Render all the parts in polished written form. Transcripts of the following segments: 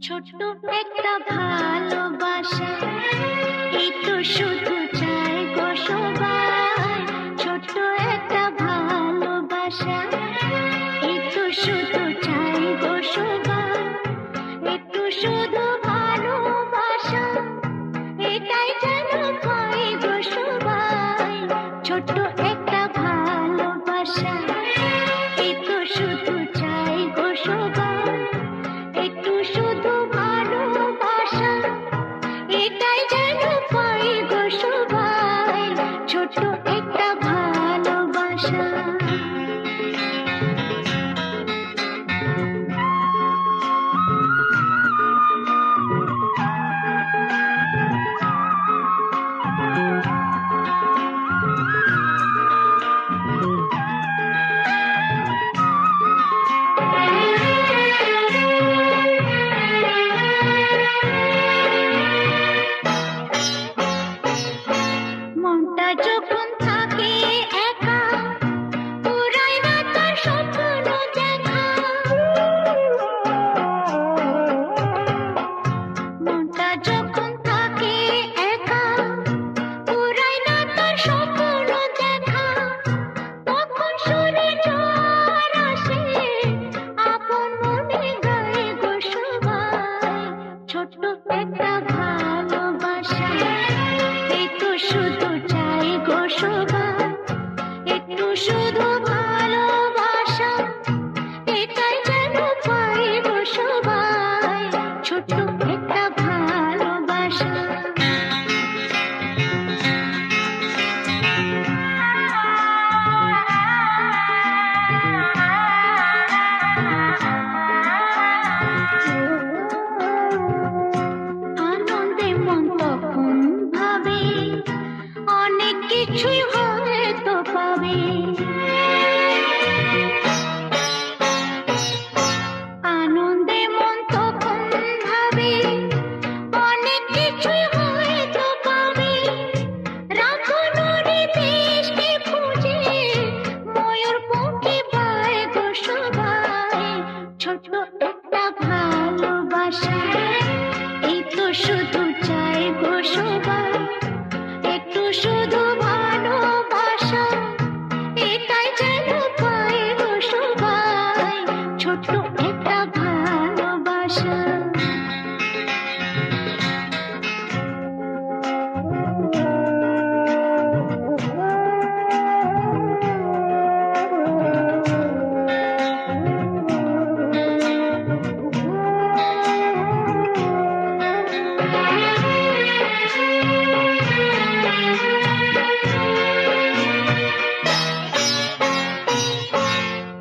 ছোট্ট একটা ভালোবাসা, এই তো শুধু চাই গো সবাই। ছোট্ট একটা ভালোবাসা, এই তো শুধু চাই গো সবাই। একটু শুধু ভালোবাসা, এটাই যেন পাই গো সবাই। ছোট্ট একটা ভালোবাসা, এই তো শুধু চাই গো সবাই। একটু শুধু ভালোবাসা, এটাই যেন পাই গো সবাই। ছোট্ট একটা ভালোবাসা। মনটা যখন থাকে একা, পুরাই না তার স্বপ্ন দেখা। মনটা যখন থাকে একা, পুরাই না তার স্বপ্ন দেখা। তখন শুনে ঝড় আসে, আপন মনে গায়ে গো সবাই। ছোট্ট একটা ভালোবাসা, এই তো শুধু চাই গো সবাই। একটু শুধু ভালোবাসা, এটাই যেন পাই গো সবাই। ছোট্ট একটা ভালোবাসা। আনন্দে মন তখন ভাবে, অনেক কিছুই হয়তো পাবে। আনন্দে মন তখন ভাবে, অনেক কিছুই হয়তো পাবে। রাখুনরে দেশকে খুঁজে, ময়ূর পঙ্খী পায় গো সবাই। ছোট্ট একটা ভালোবাসা, এই তো শুধু চাই গো সবাই। একটু শুধু ভালোবাসা, এটাই যেন পাই গো সবাই। ছোট্ট একটা ভালোবাসা।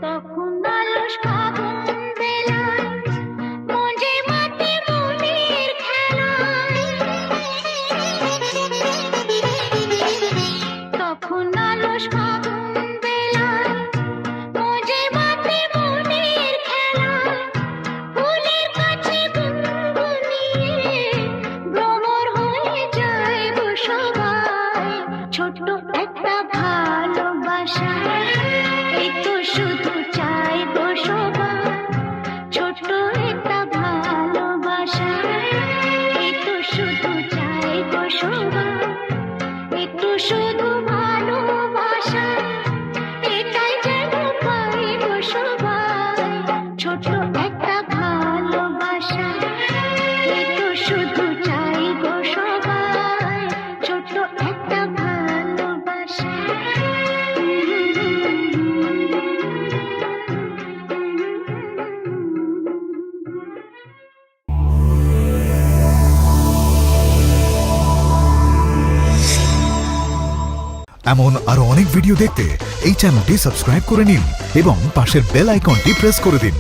তখন আলস ফাগুন বেলায়, মঞ্জে মাতে মনের খেলায়। তখন আলস ফাগুন বেলায়, মঞ্জে মাতে মনের খেলায়। ফুলের কাছে গুনগুনিয়ে, ভ্রমর হয়ে যায় গো সবাই। ছোট্ট একটা ভালোবাসা, এই তো শুধু চাই গো সবাই। ছোট্ট একটা ভালোবাসা, এই তো শুধু চাই গো সবাই। একটু শুধু ভালোবাসা, এটাই যেন পাই গো সবাই। ছোট্ট একটা ভালোবাসা, এই তো শুধু চাই গো সবাই। ছোট্ট একটা ভালোবাসা। এমন আরো অনেক ভিডিও দেখতে এই চ্যানেলটি সাবস্ক্রাইব করে নিন এবং পাশের বেল আইকনটি প্রেস করে দিন।